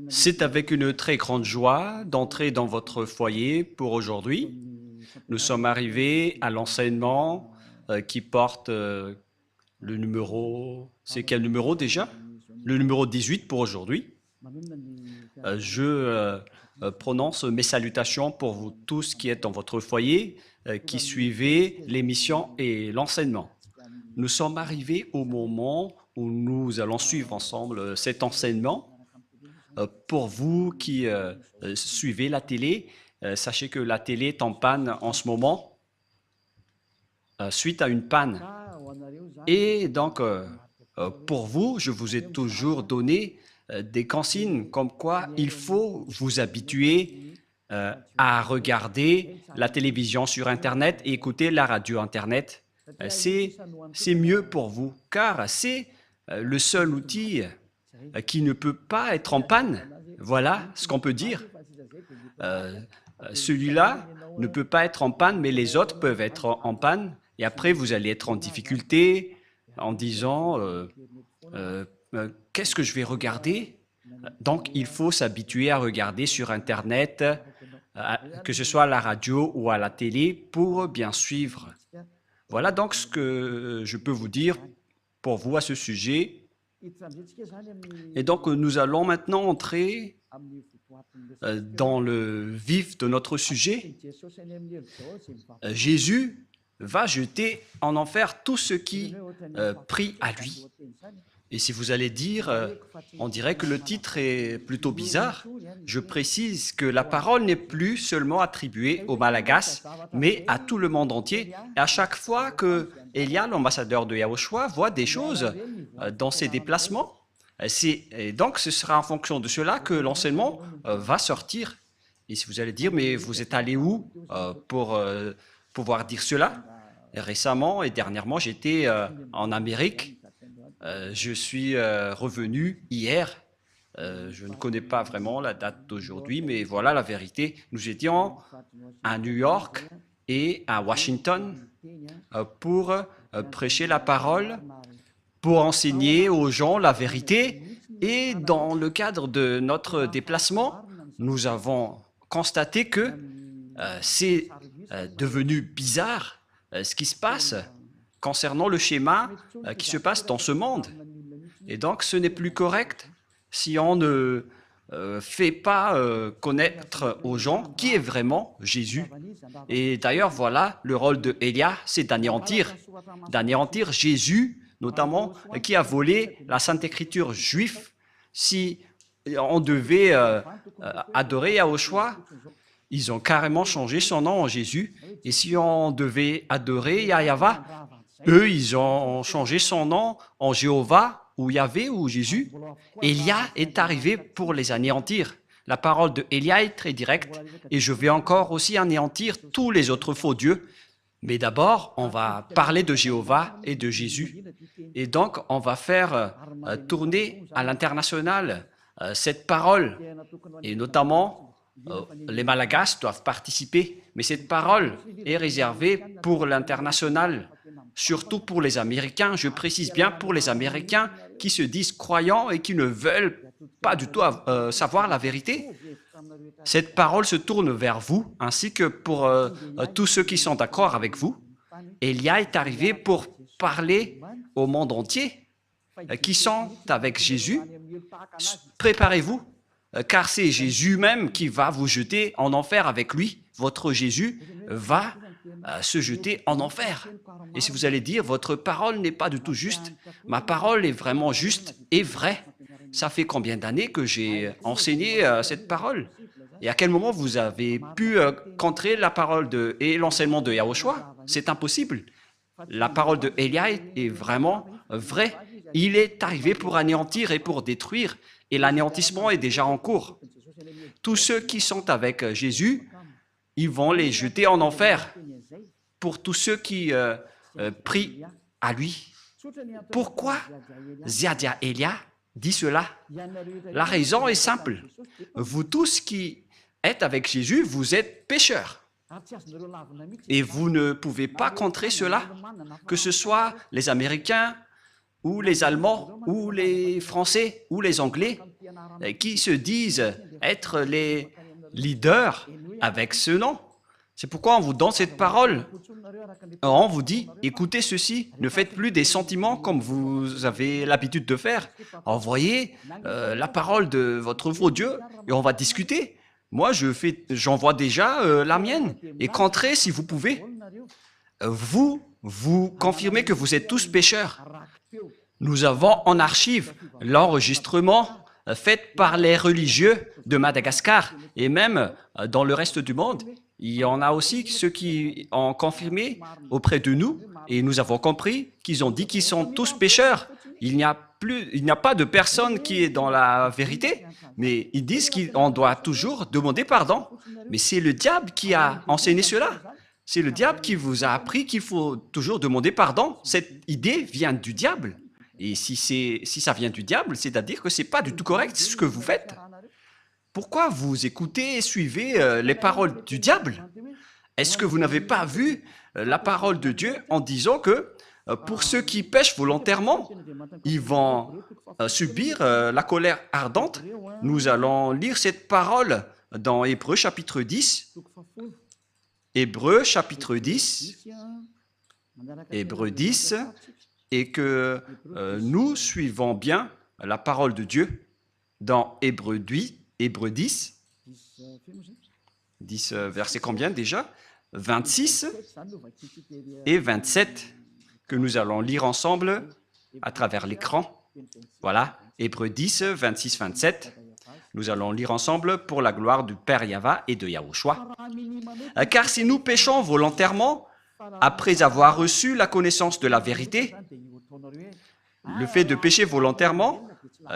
C'est avec une très grande joie d'entrer dans votre foyer pour aujourd'hui. Nous sommes arrivés à l'enseignement qui porte le numéro... C'est quel numéro déjà? Le numéro 18 pour aujourd'hui. Je prononce mes salutations pour vous tous qui êtes dans votre foyer, qui suivez l'émission et l'enseignement. Nous sommes arrivés au moment où nous allons suivre ensemble cet enseignement. Pour vous qui suivez la télé, sachez que la télé est en panne en ce moment, suite à une panne. Et donc, pour vous, je vous ai toujours donné des consignes comme quoi il faut vous habituer à regarder la télévision sur Internet et écouter la radio Internet. C'est mieux pour vous, car c'est le seul outil qui ne peut pas être en panne. Voilà ce qu'on peut dire. Celui-là ne peut pas être en panne, mais les autres peuvent être en panne. Et après, vous allez être en difficulté en disant qu'est-ce que je vais regarder? Donc, il faut s'habituer à regarder sur Internet, que ce soit à la radio ou à la télé, pour bien suivre. Voilà donc ce que je peux vous dire pour vous à ce sujet. Et donc, nous allons maintenant entrer dans le vif de notre sujet. Jésus va jeter en enfer tous ceux qui prient à lui. Et si vous allez dire, on dirait que le titre est plutôt bizarre, je précise que la parole n'est plus seulement attribuée aux Malagasy, mais à tout le monde entier. Et à chaque fois que Elia, l'ambassadeur de Yahushua, voit des choses dans ses déplacements, et donc ce sera en fonction de cela que l'enseignement va sortir. Et si vous allez dire, mais vous êtes allé où pour pouvoir dire cela? Récemment et dernièrement, j'étais en Amérique. Je suis revenu hier. Je ne connais pas vraiment la date d'aujourd'hui, mais voilà la vérité. Nous étions à New York et à Washington pour prêcher la parole, pour enseigner aux gens la vérité. Et dans le cadre de notre déplacement, nous avons constaté que c'est devenu bizarre ce qui se passe concernant le schéma qui se passe dans ce monde. Et donc, ce n'est plus correct si on ne fait pas connaître aux gens qui est vraiment Jésus. Et d'ailleurs, voilà, le rôle de Élia, c'est d'anéantir Jésus, notamment, qui a volé la Sainte Écriture juive. Si on devait adorer Yahushua, ils ont carrément changé son nom en Jésus. Et si on devait adorer Yahva, eux, ils ont changé son nom en Jéhovah, ou Yahvé, ou Jésus. Élia est arrivé pour les anéantir. La parole de Élia est très directe, et je vais encore aussi anéantir tous les autres faux dieux. Mais d'abord, on va parler de Jéhovah et de Jésus. Et donc, on va faire tourner à l'international cette parole, et notamment, les Malagasy doivent participer, mais cette parole est réservée pour l'international, surtout pour les Américains. Je précise bien pour les Américains qui se disent croyants et qui ne veulent pas du tout savoir la vérité. Cette parole se tourne vers vous, ainsi que pour tous ceux qui sont d'accord avec vous. Élia est arrivé pour parler au monde entier, qui sont avec Jésus. Préparez-vous, car c'est Jésus même qui va vous jeter en enfer avec lui. Votre Jésus va se jeter en enfer. Et si vous allez dire, votre parole n'est pas du tout juste, ma parole est vraiment juste et vraie. Ça fait combien d'années que j'ai enseigné cette parole? Et à quel moment vous avez pu contrer la parole et l'enseignement de Yahushua? C'est impossible. La parole de Élia est vraiment vraie. Il est arrivé pour anéantir et pour détruire, et l'anéantissement est déjà en cours. Tous ceux qui sont avec Jésus, ils vont les jeter en enfer. Pour tous ceux qui prient à lui. Pourquoi Ziadia Elia dit cela? La raison est simple. Vous tous qui êtes avec Jésus, vous êtes pécheurs. Et vous ne pouvez pas contrer cela, que ce soit les Américains, ou les Allemands, ou les Français, ou les Anglais, qui se disent être les leaders avec ce nom. C'est pourquoi on vous donne cette parole. On vous dit, écoutez ceci, ne faites plus des sentiments comme vous avez l'habitude de faire. Envoyez la parole de votre faux Dieu et on va discuter. Moi, j'envoie déjà la mienne. Et qu'entrez si vous pouvez. Vous confirmez que vous êtes tous pécheurs. Nous avons en archive l'enregistrement fait par les religieux de Madagascar et même dans le reste du monde. Il y en a aussi ceux qui ont confirmé auprès de nous et nous avons compris qu'ils ont dit qu'ils sont tous pécheurs. Il n'y a pas de personne qui est dans la vérité, mais ils disent qu'on doit toujours demander pardon. Mais c'est le diable qui a enseigné cela. C'est le diable qui vous a appris qu'il faut toujours demander pardon. Cette idée vient du diable. Et si ça vient du diable, c'est-à-dire que ce n'est pas du tout correct ce que vous faites. Pourquoi vous écoutez et suivez les paroles du diable? Est-ce que vous n'avez pas vu la parole de Dieu en disant que pour ceux qui pêchent volontairement, ils vont subir la colère ardente? Nous allons lire cette parole dans Hébreux chapitre 10. Hébreux chapitre 10. Hébreux 10. Et que nous suivons bien la parole de Dieu dans Hébreux 10. Hébreux 10, 10 verset combien déjà? 26 et 27 que nous allons lire ensemble à travers l'écran. Voilà, Hébreux 10, 26, 27. Nous allons lire ensemble pour la gloire du Père Yahva et de Yahushua. Car si nous péchons volontairement, après avoir reçu la connaissance de la vérité, le fait de pécher volontairement,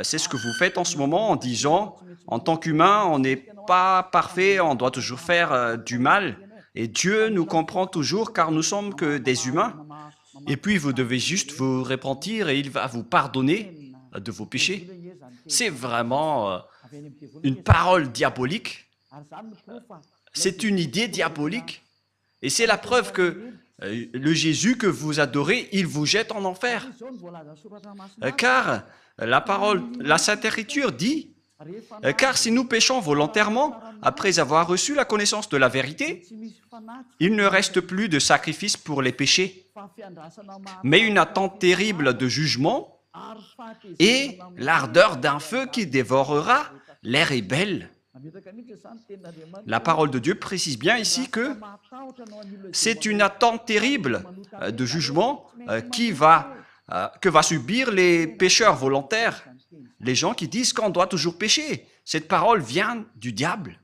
c'est ce que vous faites en ce moment en disant, en tant qu'humain, on n'est pas parfait, on doit toujours faire du mal. Et Dieu nous comprend toujours car nous sommes que des humains. Et puis vous devez juste vous repentir et il va vous pardonner de vos péchés. C'est vraiment une parole diabolique. C'est une idée diabolique. Et c'est la preuve que le Jésus que vous adorez, il vous jette en enfer. Car la parole, la Sainte Écriture dit, car si nous péchons volontairement, après avoir reçu la connaissance de la vérité, il ne reste plus de sacrifice pour les péchés, mais une attente terrible de jugement et l'ardeur d'un feu qui dévorera les rebelles. La parole de Dieu précise bien ici que c'est une attente terrible de jugement que va subir les pécheurs volontaires, les gens qui disent qu'on doit toujours pécher. Cette parole vient du diable.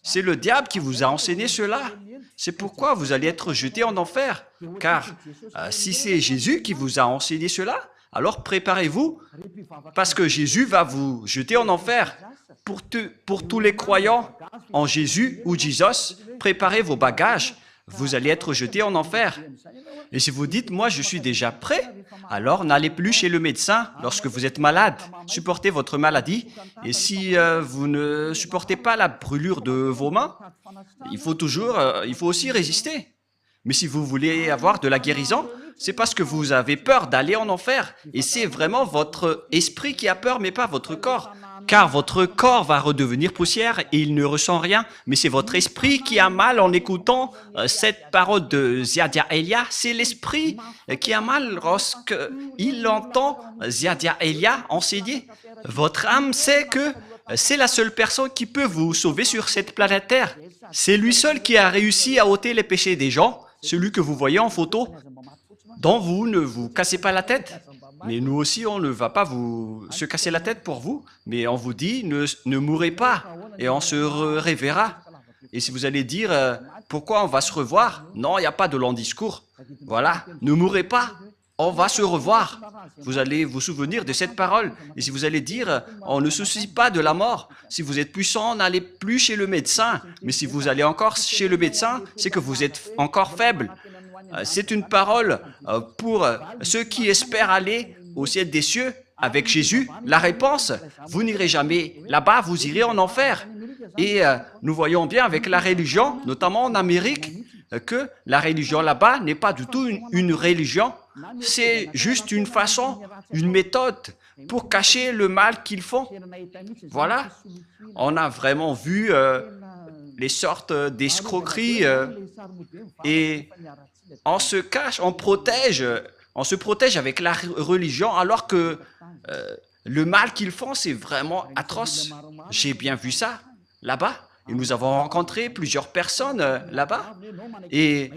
C'est le diable qui vous a enseigné cela. C'est pourquoi vous allez être jetés en enfer. Car si c'est Jésus qui vous a enseigné cela, alors préparez-vous, parce que Jésus va vous jeter en enfer. Pour tous les croyants en Jésus ou Jesus, préparez vos bagages. Vous allez être jetés en enfer. Et si vous dites, moi je suis déjà prêt, alors n'allez plus chez le médecin lorsque vous êtes malade. Supportez votre maladie. Et si vous ne supportez pas la brûlure de vos mains, il faut aussi résister. Mais si vous voulez avoir de la guérison, c'est parce que vous avez peur d'aller en enfer. Et c'est vraiment votre esprit qui a peur, mais pas votre corps. Car votre corps va redevenir poussière et il ne ressent rien. Mais c'est votre esprit qui a mal en écoutant cette parole de Ziadia Elia. C'est l'esprit qui a mal lorsqu'il entend Ziadia Elia enseigner. Votre âme sait que c'est la seule personne qui peut vous sauver sur cette planète Terre. C'est lui seul qui a réussi à ôter les péchés des gens, celui que vous voyez en photo, dont vous ne vous cassez pas la tête. Mais nous aussi, on ne va pas se casser la tête pour vous, mais on vous dit, ne mourrez pas, et on se reverra. Et si vous allez dire, pourquoi on va se revoir? Non, il n'y a pas de long discours. Voilà, ne mourrez pas, on va se revoir. Vous allez vous souvenir de cette parole. Et si vous allez dire, on ne se soucie pas de la mort. Si vous êtes puissant, n'allez plus chez le médecin. Mais si vous allez encore chez le médecin, c'est que vous êtes encore faible. C'est une parole pour ceux qui espèrent aller au ciel des cieux avec Jésus. La réponse, vous n'irez jamais là-bas, vous irez en enfer. Et nous voyons bien avec la religion, notamment en Amérique, que la religion là-bas n'est pas du tout une religion, c'est juste une façon, une méthode pour cacher le mal qu'ils font. Voilà, on a vraiment vu les sortes d'escroqueries et on se cache, on se protège avec la religion alors que le mal qu'ils font, c'est vraiment atroce. J'ai bien vu ça là-bas. Et nous avons rencontré plusieurs personnes là-bas et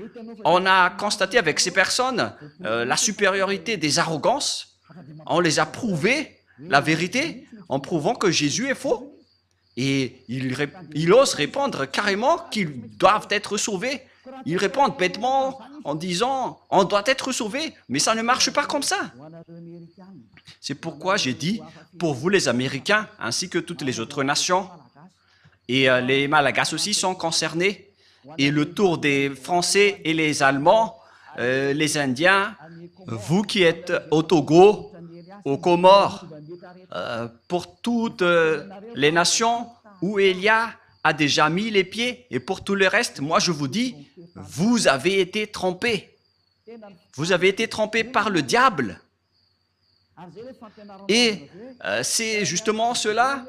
on a constaté avec ces personnes la supériorité des arrogances. On les a prouvé la vérité en prouvant que Jésus est faux. Et ils osent répondre carrément qu'ils doivent être sauvés. Ils répondent bêtement en disant « on doit être sauvé », mais ça ne marche pas comme ça. C'est pourquoi j'ai dit, pour vous les Américains, ainsi que toutes les autres nations, et les Malagas aussi sont concernés, et le tour des Français et les Allemands, les Indiens, vous qui êtes au Togo, aux Comores, pour toutes les nations où Élia a déjà mis les pieds, et pour tout le reste, moi je vous dis, vous avez été trompés. Vous avez été trompés par le diable. Et c'est justement cela,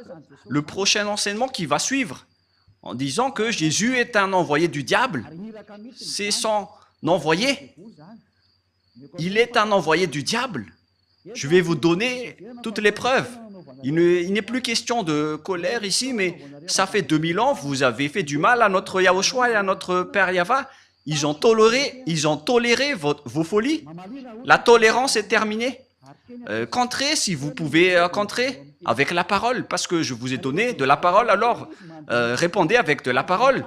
le prochain enseignement qui va suivre, en disant que Jésus est un envoyé du diable. C'est son envoyé. Il est un envoyé du diable. Je vais vous donner toutes les preuves. Il n'est plus question de colère ici, mais ça fait 2000 ans, vous avez fait du mal à notre Yahushua et à notre Père Yahva. Ils ont toléré vos folies. La tolérance est terminée. Contrez si vous pouvez contrer avec la parole, parce que je vous ai donné de la parole, alors répondez avec de la parole.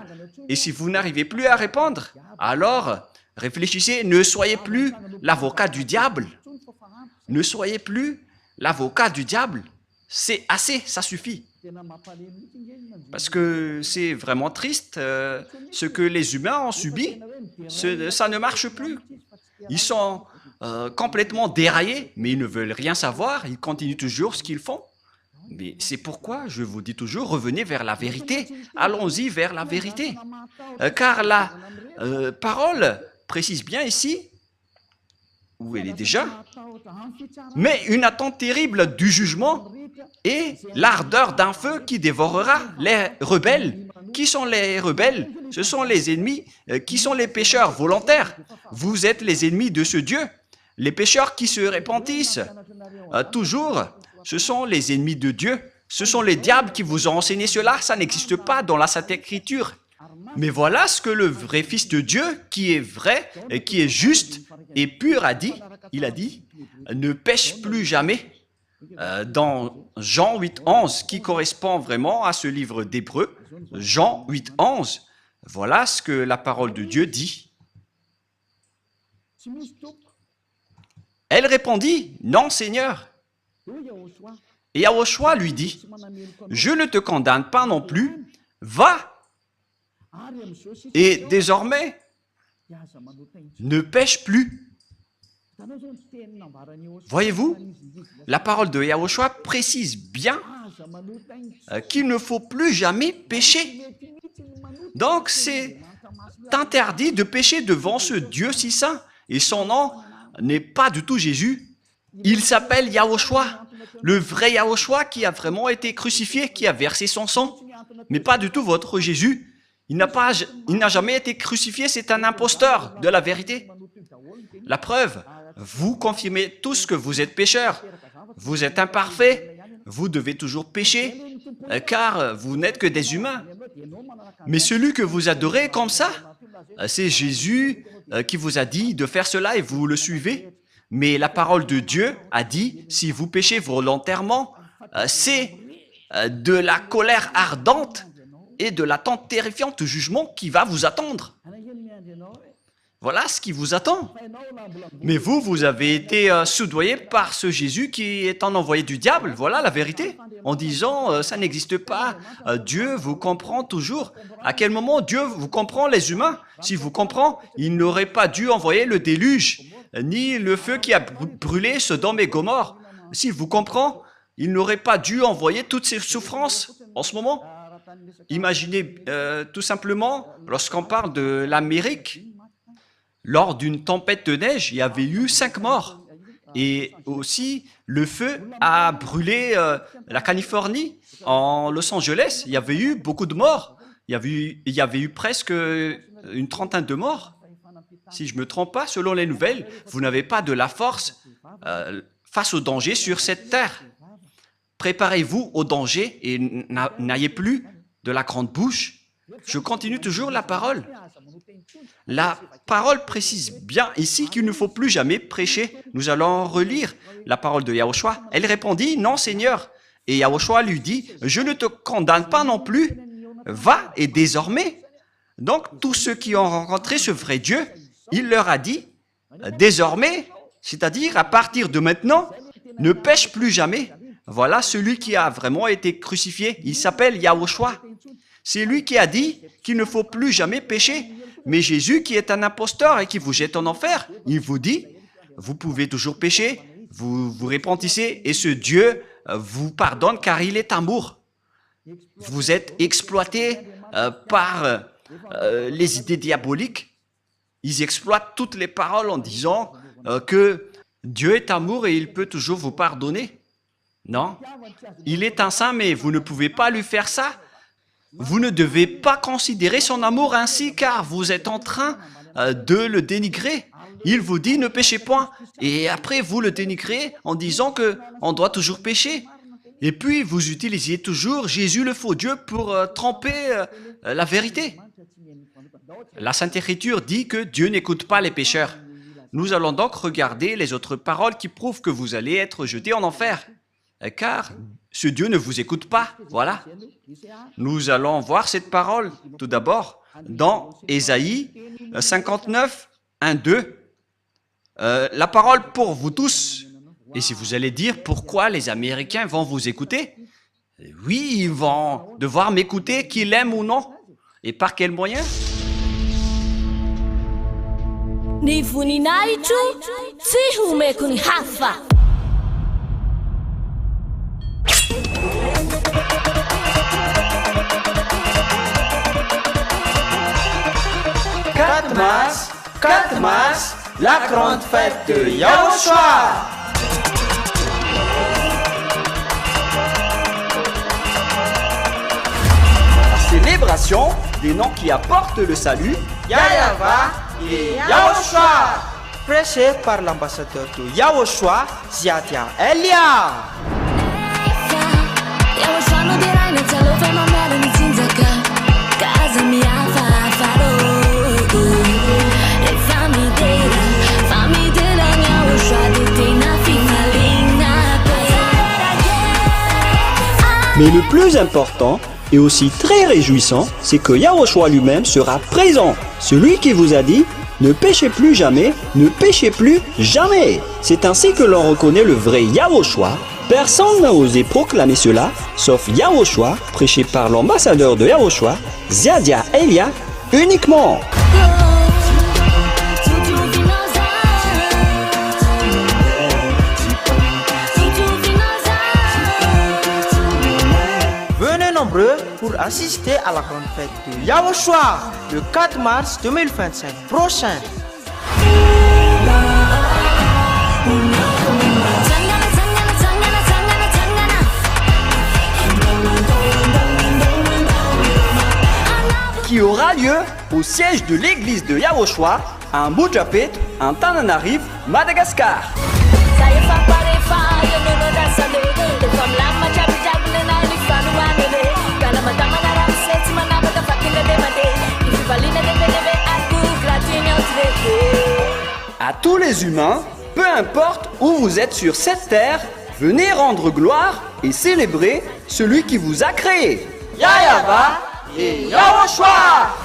Et si vous n'arrivez plus à répondre, alors réfléchissez, ne soyez plus l'avocat du diable. Ne soyez plus l'avocat du diable. C'est assez, ça suffit. Parce que c'est vraiment triste ce que les humains ont subi. Ça ne marche plus. Ils sont complètement déraillés, mais ils ne veulent rien savoir. Ils continuent toujours ce qu'ils font. Mais c'est pourquoi je vous dis toujours, revenez vers la vérité. Allons-y vers la vérité. Car la parole précise bien ici, où elle est déjà, mais une attente terrible du jugement et l'ardeur d'un feu qui dévorera les rebelles. Qui sont les rebelles? Ce sont les ennemis. Qui sont les pécheurs volontaires? Vous êtes les ennemis de ce Dieu. Les pécheurs qui se repentissent toujours, ce sont les ennemis de Dieu. Ce sont les diables qui vous ont enseigné cela. Ça n'existe pas dans la Sainte Écriture. Mais voilà ce que le vrai Fils de Dieu, qui est vrai, et qui est juste et pur, a dit. Il a dit, ne pêche plus jamais. Dans Jean 8,11, qui correspond vraiment à ce livre d'Hébreux, Jean 8,11, voilà ce que la parole de Dieu dit. Elle répondit, non Seigneur. Et Yahushua lui dit, je ne te condamne pas non plus, va. Et désormais, ne pêche plus. Voyez-vous, la parole de Yahushua précise bien qu'il ne faut plus jamais pécher. Donc, c'est interdit de pécher devant ce Dieu si saint. Et son nom n'est pas du tout Jésus. Il s'appelle Yahushua, le vrai Yahushua qui a vraiment été crucifié, qui a versé son sang. Mais pas du tout votre Jésus. Il n'a jamais été crucifié, c'est un imposteur de la vérité. La preuve, vous confirmez tous que vous êtes pécheurs. Vous êtes imparfaits, vous devez toujours pécher, car vous n'êtes que des humains. Mais celui que vous adorez comme ça, c'est Jésus qui vous a dit de faire cela et vous le suivez. Mais la parole de Dieu a dit, si vous péchez volontairement, c'est de la colère ardente et de l'attente terrifiante du jugement qui va vous attendre. Voilà ce qui vous attend. Mais vous avez été soudoyé par ce Jésus qui est un envoyé du diable. Voilà la vérité. En disant, ça n'existe pas. Dieu vous comprend toujours. À quel moment Dieu vous comprend, les humains? S'il vous comprend, il n'aurait pas dû envoyer le déluge, ni le feu qui a brûlé Sodome et Gomorrhe. S'il vous comprend, il n'aurait pas dû envoyer toutes ces souffrances en ce moment. Imaginez tout simplement, lorsqu'on parle de l'Amérique, lors d'une tempête de neige, il y avait eu 5 morts. Et aussi, le feu a brûlé la Californie. En Los Angeles, il y avait eu beaucoup de morts. Il y avait eu presque une trentaine de morts. Si je ne me trompe pas, selon les nouvelles, vous n'avez pas de la force face au danger sur cette terre. Préparez-vous au danger et n'ayez plus de la grande bouche. Je continue toujours la parole. La parole précise bien ici qu'il ne faut plus jamais prêcher. Nous allons relire la parole de Yahushua. Elle répondit, non Seigneur. Et Yahushua lui dit, je ne te condamne pas non plus. Va et désormais. Donc tous ceux qui ont rencontré ce vrai Dieu, il leur a dit, désormais, c'est-à-dire à partir de maintenant, ne pêche plus jamais. Voilà celui qui a vraiment été crucifié. Il s'appelle Yahushua. C'est lui qui a dit qu'il ne faut plus jamais pécher. Mais Jésus, qui est un imposteur et qui vous jette en enfer, il vous dit, vous pouvez toujours pécher, vous vous repentissez et ce Dieu vous pardonne car il est amour. Vous êtes exploité par les idées diaboliques. Ils exploitent toutes les paroles en disant que Dieu est amour et il peut toujours vous pardonner. Non, il est un saint, mais vous ne pouvez pas lui faire ça. Vous ne devez pas considérer son amour ainsi car vous êtes en train de le dénigrer. Il vous dit ne péchez point et après vous le dénigrez en disant qu'on doit toujours pécher. Et puis vous utilisiez toujours Jésus le faux Dieu pour tromper la vérité. La Sainte Écriture dit que Dieu n'écoute pas les pécheurs. Nous allons donc regarder les autres paroles qui prouvent que vous allez être jetés en enfer. Car ce Dieu ne vous écoute pas. Voilà. Nous allons voir cette parole tout d'abord dans Ésaïe 59, 1, 2. La parole pour vous tous. Et si vous allez dire pourquoi les Américains vont vous écouter, oui, ils vont devoir m'écouter, qu'ils l'aiment ou non. Et par quel moyen? Ni voninahitro tsy homeko ny hafa. Quatre mars, la grande fête de Yahushua. La célébration des noms qui apportent le salut, Yahava et Yahushua. Prêché par l'ambassadeur de Yahushua, Ziadia Elia. Yahushua no dirai na tsalova mamela ny tsinjaka kaza mihafa farô. Rehefa midera ny Yahushua dia tena fifaliana be. Mais le plus important et aussi très réjouissant, c'est que Yahushua lui-même sera présent. Celui qui vous a dit « Ne péchez plus jamais, ne péchez plus jamais ». C'est ainsi que l'on reconnaît le vrai Yahushua. Personne n'a osé proclamer cela, sauf Yahushua, prêché par l'ambassadeur de Yahushua, Ziadia Elia, uniquement. Venez nombreux pour assister à la grande fête de Yahushua le 4 mars 2025 prochain. Qui aura lieu au siège de l'église de Yahushua à Mujapet, en Tananarive, Madagascar. À tous les humains, peu importe où vous êtes sur cette terre, venez rendre gloire et célébrer celui qui vous a créé. Yahava et Yahushua.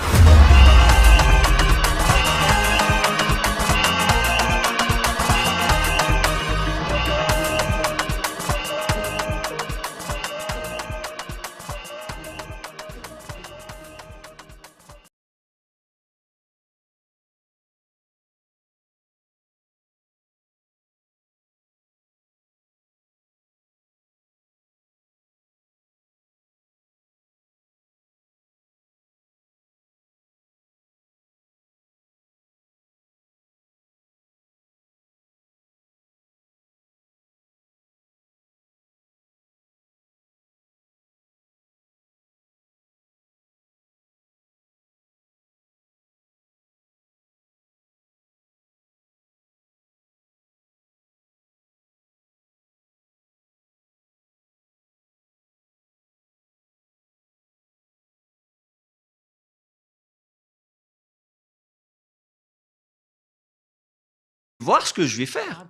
voir ce que je vais faire.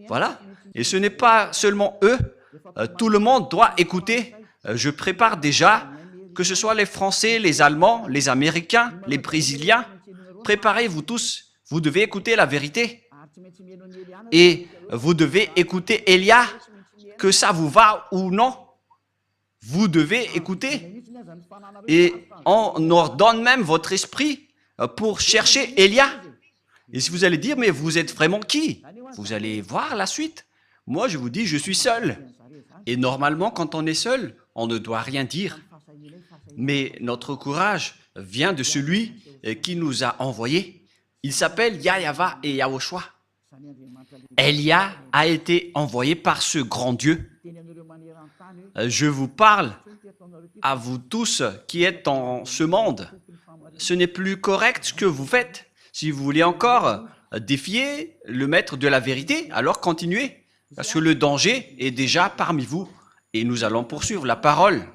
Voilà. Et ce n'est pas seulement eux. Tout le monde doit écouter. Je prépare déjà, que ce soit les Français, les Allemands, les Américains, les Brésiliens. Préparez-vous tous. Vous devez écouter la vérité. Et vous devez écouter Élia, que ça vous va ou non. Vous devez écouter. Et on ordonne même votre esprit pour chercher Élia. Et si vous allez dire, mais vous êtes vraiment qui? Vous allez voir la suite. Moi, je vous dis, je suis seul. Et normalement, quand on est seul, on ne doit rien dire. Mais notre courage vient de celui qui nous a envoyés. Il s'appelle Yahweh et Yahushua. Élia a été envoyé par ce grand Dieu. Je vous parle à vous tous qui êtes dans ce monde. Ce n'est plus correct ce que vous faites. Si vous voulez encore défier le maître de la vérité, alors continuez. Parce que le danger est déjà parmi vous. Et nous allons poursuivre la parole.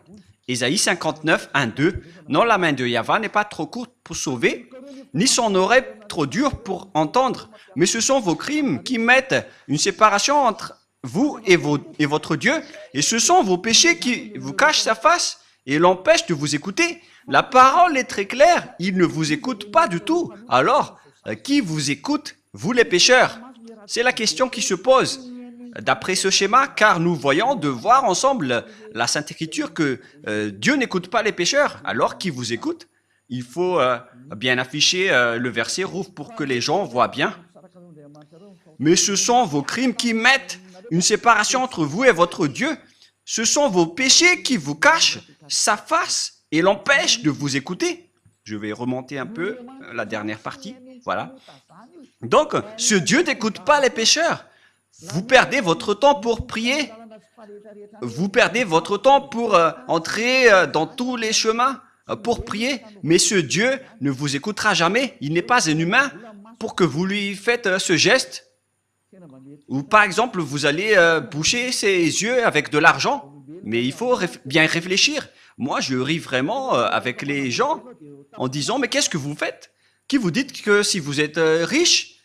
Ésaïe 59, 1, 2. Non, la main de Yahweh n'est pas trop courte pour sauver, ni son oreille trop dure pour entendre. Mais ce sont vos crimes qui mettent une séparation entre vous et votre Dieu. Et ce sont vos péchés qui vous cachent sa face et l'empêchent de vous écouter. La parole est très claire. Il ne vous écoute pas du tout. Alors, qui vous écoute, vous les pécheurs? C'est la question qui se pose. D'après ce schéma, car nous voyons de voir ensemble la Sainte Écriture que Dieu n'écoute pas les pécheurs. Alors, qui vous écoute? Il faut bien afficher le verset rouge pour que les gens voient bien. Mais ce sont vos crimes qui mettent une séparation entre vous et votre Dieu. Ce sont vos péchés qui vous cachent sa face et l'empêchent de vous écouter. Je vais remonter un peu la dernière partie. Voilà. Donc, ce Dieu n'écoute pas les pécheurs. Vous perdez votre temps pour prier. Vous perdez votre temps pour entrer dans tous les chemins pour prier. Mais ce Dieu ne vous écoutera jamais. Il n'est pas un humain pour que vous lui faites ce geste. Ou par exemple, vous allez boucher ses yeux avec de l'argent. Mais il faut bien réfléchir. Moi, je ris vraiment avec les gens en disant, mais qu'est-ce que vous faites? Qui vous dites que si vous êtes riche,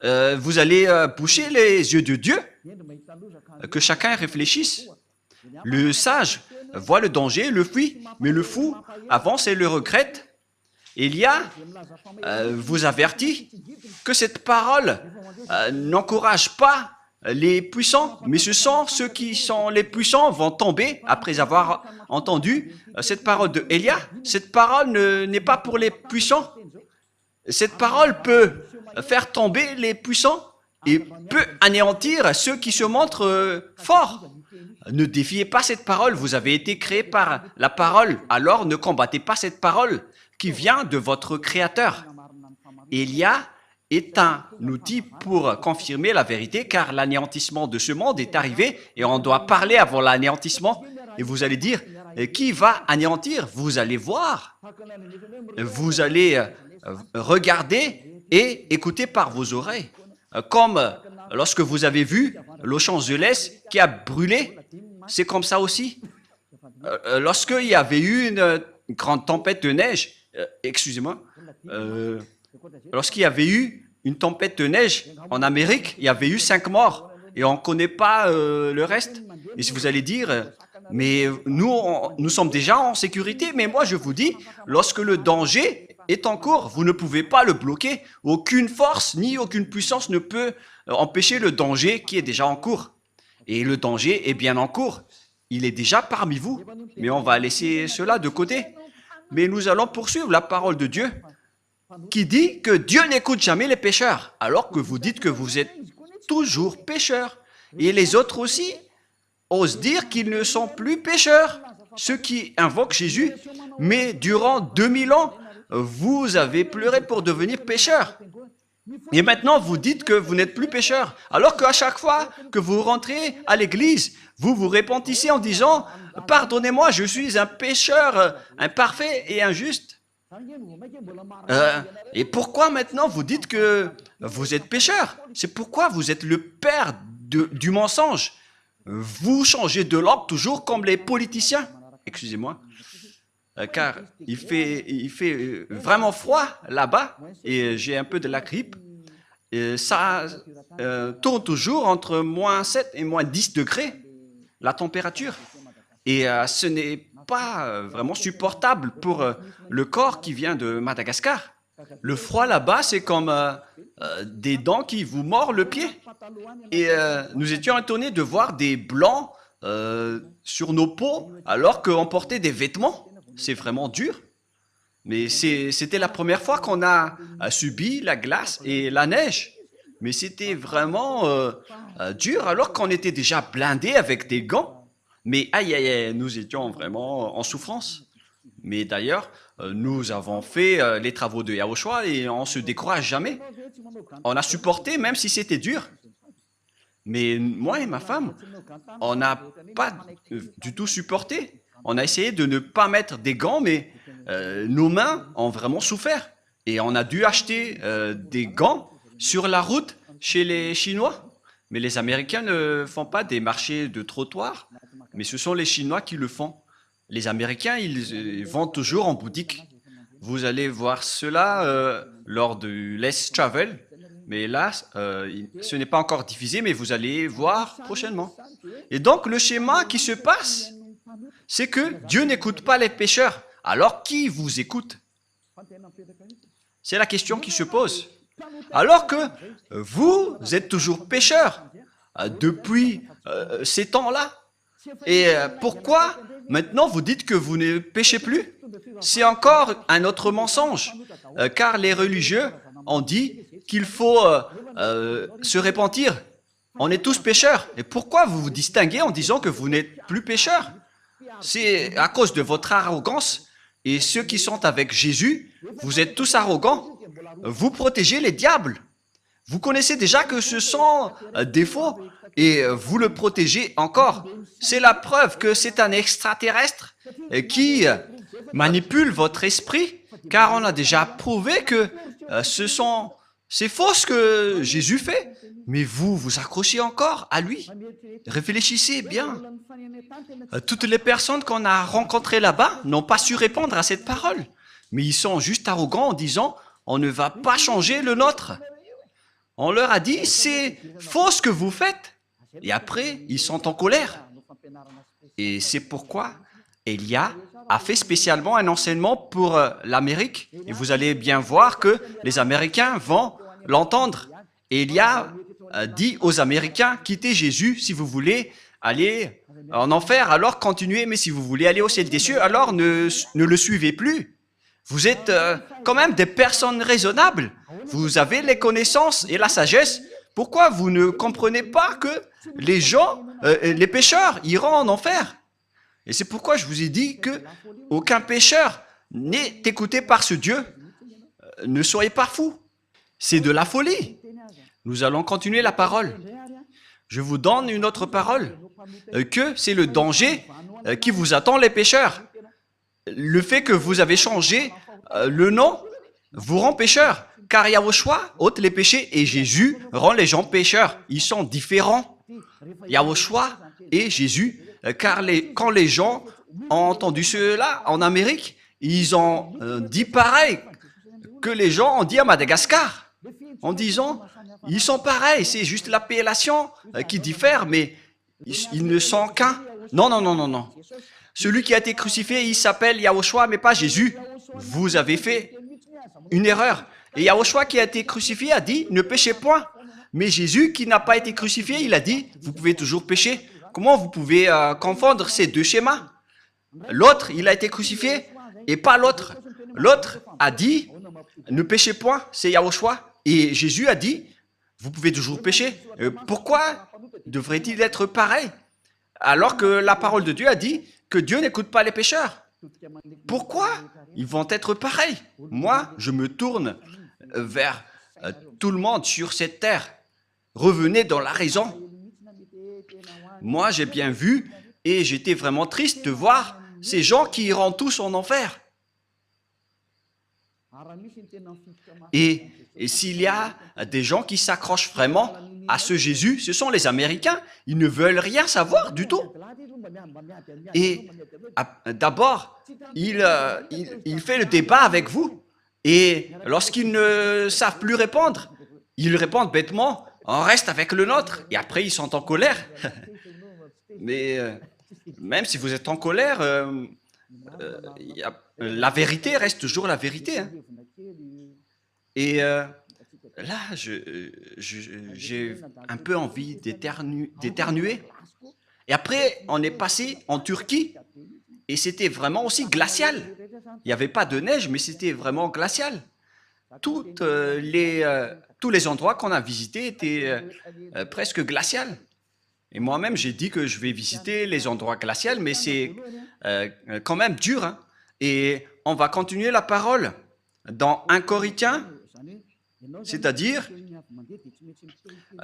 vous allez boucher les yeux de Dieu? Que chacun réfléchisse. Le sage voit le danger, le fuit, mais le fou avance et le regrette. Élia vous avertit que cette parole n'encourage pas les puissants, mais ce sont ceux qui sont les puissants vont tomber après avoir entendu cette parole de Élia. Cette parole n'est pas pour les puissants. Cette parole peut faire tomber les puissants et peut anéantir ceux qui se montrent forts. Ne défiez pas cette parole, vous avez été créé par la parole, alors ne combattez pas cette parole qui vient de votre Créateur. Élia est un outil pour confirmer la vérité, car l'anéantissement de ce monde est arrivé et on doit parler avant l'anéantissement. Et vous allez dire, qui va anéantir? Vous allez voir. Vous allez regarder et écouter par vos oreilles. Comme lorsque vous avez vu Los Angeles qui a brûlé, c'est comme ça aussi. Lorsqu'il y avait eu une grande tempête de neige, excusez-moi, lorsqu'il y avait eu une tempête de neige en Amérique, il y avait eu 5 morts et on ne connaît pas le reste. Et si vous allez dire, mais nous sommes déjà en sécurité, mais moi je vous dis, lorsque le danger est en cours, vous ne pouvez pas le bloquer. Aucune force ni aucune puissance ne peut empêcher le danger qui est déjà en cours. Et le danger est bien en cours. Il est déjà parmi vous. Mais on va laisser cela de côté. Mais nous allons poursuivre la parole de Dieu qui dit que Dieu n'écoute jamais les pécheurs, alors que vous dites que vous êtes toujours pécheurs. Et les autres aussi osent dire qu'ils ne sont plus pécheurs, ceux qui invoquent Jésus. Mais durant 2000 ans, vous avez pleuré pour devenir pécheur. Et maintenant, vous dites que vous n'êtes plus pécheur. Alors qu'à chaque fois que vous rentrez à l'église, vous vous repentissez en disant « Pardonnez-moi, je suis un pécheur imparfait et injuste. » Et pourquoi maintenant vous dites que vous êtes pécheur? C'est pourquoi vous êtes le père du mensonge. Vous changez de langue toujours comme les politiciens. Excusez-moi. Car il fait vraiment froid là-bas et j'ai un peu de la grippe. ça tourne toujours entre moins 7 et moins 10 degrés, la température. Et ce n'est pas vraiment supportable pour le corps qui vient de Madagascar. Le froid là-bas, c'est comme des dents qui vous mordent le pied. Et nous étions étonnés de voir des blancs sur nos peaux alors qu'on portait des vêtements. C'est vraiment dur. Mais c'était la première fois qu'on a subi la glace et la neige. Mais c'était vraiment dur alors qu'on était déjà blindés avec des gants. Mais aïe, aïe, aïe, nous étions vraiment en souffrance. Mais d'ailleurs, nous avons fait les travaux de Yahushua et on ne se décourage jamais. On a supporté même si c'était dur. Mais moi et ma femme, on n'a pas du tout supporté. On a essayé de ne pas mettre des gants, mais nos mains ont vraiment souffert. Et on a dû acheter des gants sur la route chez les Chinois. Mais les Américains ne font pas des marchés de trottoir, mais ce sont les Chinois qui le font. Les Américains, ils vendent toujours en boutique. Vous allez voir cela lors du Let's Travel. Mais là, ce n'est pas encore diffusé, mais vous allez voir prochainement. Et donc, le schéma qui se passe, c'est que Dieu n'écoute pas les pécheurs. Alors, qui vous écoute? C'est la question qui se pose. Alors que vous êtes toujours pécheurs depuis ces temps-là. Et pourquoi maintenant vous dites que vous ne péchez plus? C'est encore un autre mensonge, car les religieux ont dit qu'il faut se repentir. On est tous pécheurs. Et pourquoi vous vous distinguez en disant que vous n'êtes plus pécheurs? C'est à cause de votre arrogance. Et ceux qui sont avec Jésus, vous êtes tous arrogants. Vous protégez les diables. Vous connaissez déjà que ce sont des faux et vous le protégez encore. C'est la preuve que c'est un extraterrestre qui manipule votre esprit, car on a déjà prouvé que c'est faux ce que Jésus fait. Mais vous vous accrochez encore à lui. Réfléchissez bien. Toutes les personnes qu'on a rencontrées là-bas n'ont pas su répondre à cette parole. Mais ils sont juste arrogants en disant « on ne va pas changer le nôtre ». On leur a dit « c'est faux ce que vous faites ». Et après, ils sont en colère. Et c'est pourquoi Elia a fait spécialement un enseignement pour l'Amérique. Et vous allez bien voir que les Américains vont l'entendre. Elia dit aux Américains, quittez Jésus si vous voulez aller en enfer, alors continuez, mais si vous voulez aller au ciel des cieux, alors ne le suivez plus. Vous êtes quand même des personnes raisonnables. Vous avez les connaissances et la sagesse. Pourquoi vous ne comprenez pas que les gens, les pécheurs, iront en enfer? Et c'est pourquoi je vous ai dit que aucun pécheur n'est écouté par ce Dieu. Ne soyez pas fous. C'est de la folie. Nous allons continuer la parole. Je vous donne une autre parole, que c'est le danger qui vous attend les pécheurs. Le fait que vous avez changé le nom vous rend pécheur, car Yahushua ôte les péchés et Jésus rend les gens pécheurs. Ils sont différents. Yahushua et Jésus, car quand les gens ont entendu cela en Amérique, ils ont dit pareil que les gens ont dit à Madagascar, en disant, ils sont pareils, c'est juste l'appellation qui diffère, mais ils ne sont qu'un. Non, non, non, non, non. Celui qui a été crucifié, il s'appelle Yahushua, mais pas Jésus. Vous avez fait une erreur. Et Yahushua qui a été crucifié a dit, ne péchez point. Mais Jésus qui n'a pas été crucifié, il a dit, vous pouvez toujours pécher. Comment vous pouvez confondre ces deux schémas? L'autre, il a été crucifié et pas l'autre. L'autre a dit, ne péchez point, c'est Yahushua. Et Jésus a dit, vous pouvez toujours pécher. Pourquoi devrait-il être pareil? Alors que la parole de Dieu a dit que Dieu n'écoute pas les pécheurs. Pourquoi ils vont être pareils? Moi, je me tourne vers tout le monde sur cette terre. Revenez dans la raison. Moi, j'ai bien vu et j'étais vraiment triste de voir ces gens qui iront tous en enfer. Et s'il y a des gens qui s'accrochent vraiment à ce Jésus, ce sont les Américains. Ils ne veulent rien savoir du tout. Et d'abord, il fait le débat avec vous. Et lorsqu'ils ne savent plus répondre, ils répondent bêtement, on reste avec le nôtre. Et après, ils sont en colère. Mais même si vous êtes en colère, la vérité reste toujours la vérité. Hein. Et là, j'ai un peu envie d'éternuer. Et après, on est passé en Turquie. Et c'était vraiment aussi glacial. Il n'y avait pas de neige, mais c'était vraiment glacial. Tous les endroits qu'on a visités étaient presque glaciaux. Et moi-même, j'ai dit que je vais visiter les endroits glaciaux, mais c'est quand même dur. Hein. Et on va continuer la parole dans 1 Corinthiens, c'est-à-dire,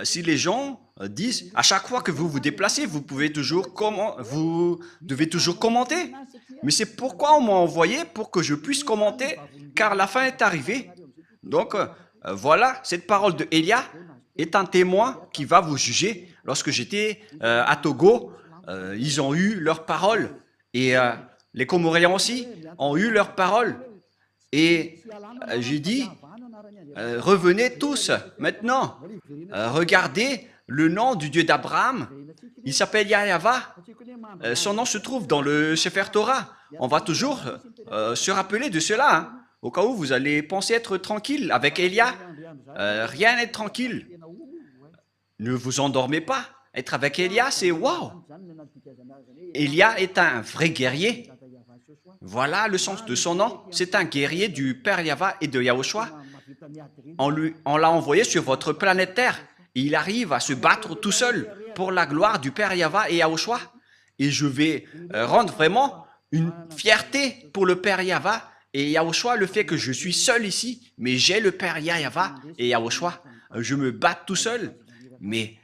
si les gens disent, à chaque fois que vous vous déplacez, vous devez toujours commenter. Mais c'est pourquoi on m'a envoyé, pour que je puisse commenter, car la fin est arrivée. Donc, voilà, cette parole de Elia est un témoin qui va vous juger. Lorsque j'étais à Togo, ils ont eu leur parole. Et les Comoriens aussi ont eu leur parole. Et j'ai dit, revenez tous maintenant. Regardez le nom du Dieu d'Abraham. Il s'appelle Yahva. Son nom se trouve dans le Sefer Torah. On va toujours se rappeler de cela. Hein. Au cas où vous allez penser être tranquille. Avec Elia, rien n'est tranquille. Ne vous endormez pas. Être avec Elia, c'est waouh. Elia est un vrai guerrier. Voilà le sens de son nom. C'est un guerrier du Père Yahva et de Yahushua. On l'a envoyé sur votre planète Terre. Et il arrive à se battre tout seul pour la gloire du Père Yahva et Yahushua. Et je vais rendre vraiment une fierté pour le Père Yahva et Yahushua, le fait que je suis seul ici, mais j'ai le Père Yahva et Yahushua. Je me bats tout seul, mais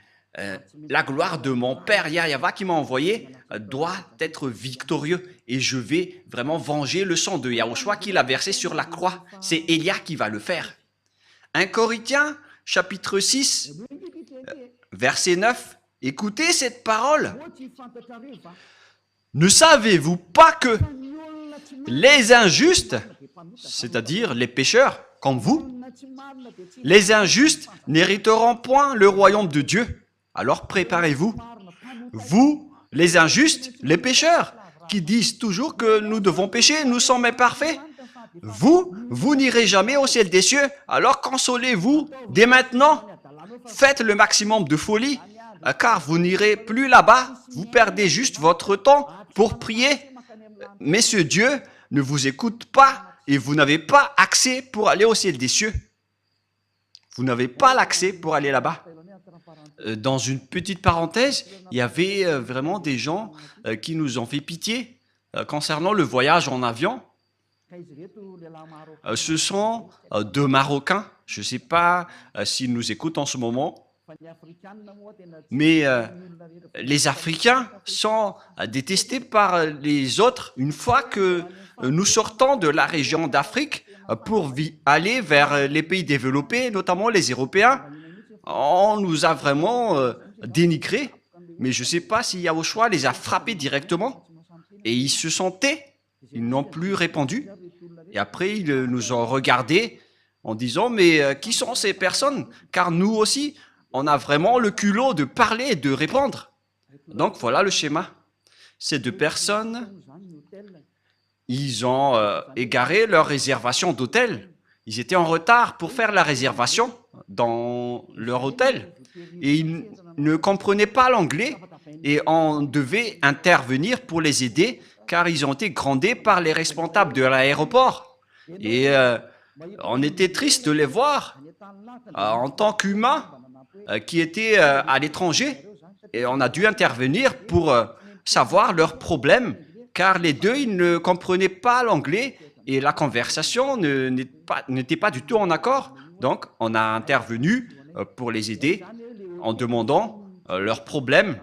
la gloire de mon Père Yahva qui m'a envoyé doit être victorieux. Et je vais vraiment venger le sang de Yahushua qu'il a versé sur la croix. C'est Elia qui va le faire. 1 Corinthiens, chapitre 6, verset 9. Écoutez cette parole. Ne savez-vous pas que les injustes, c'est-à-dire les pécheurs comme vous, les injustes n'hériteront point le royaume de Dieu. Alors préparez-vous. Vous, les injustes, les pécheurs, qui disent toujours que nous devons pécher, nous sommes imparfaits. Vous n'irez jamais au ciel des cieux. Alors consolez-vous dès maintenant. Faites le maximum de folie, car vous n'irez plus là-bas. Vous perdez juste votre temps pour prier. Mais ce Dieu ne vous écoute pas et vous n'avez pas accès pour aller au ciel des cieux. Vous n'avez pas l'accès pour aller là-bas. Dans une petite parenthèse, il y avait vraiment des gens qui nous ont fait pitié concernant le voyage en avion. Ce sont 2 Marocains. Je ne sais pas s'ils nous écoutent en ce moment. Mais les Africains sont détestés par les autres une fois que nous sortons de la région d'Afrique pour aller vers les pays développés, notamment les Européens. On nous a vraiment dénigrés, mais je ne sais pas si Yahushua les a frappés directement. Et ils se sont tais, ils n'ont plus répondu. Et après, ils nous ont regardés en disant, mais qui sont ces personnes? Car nous aussi, on a vraiment le culot de parler et de répondre. Donc voilà le schéma. Ces 2 personnes, ils ont égaré leur réservation d'hôtel. Ils étaient en retard pour faire la réservation dans leur hôtel. Et ils ne comprenaient pas l'anglais et on devait intervenir pour les aider car ils ont été grondés par les responsables de l'aéroport. Et on était triste de les voir en tant qu'humains qui étaient à l'étranger. Et on a dû intervenir pour savoir leurs problèmes car les 2, ils ne comprenaient pas l'anglais et la conversation n'était pas du tout en accord. Donc, on a intervenu pour les aider en demandant leurs problèmes.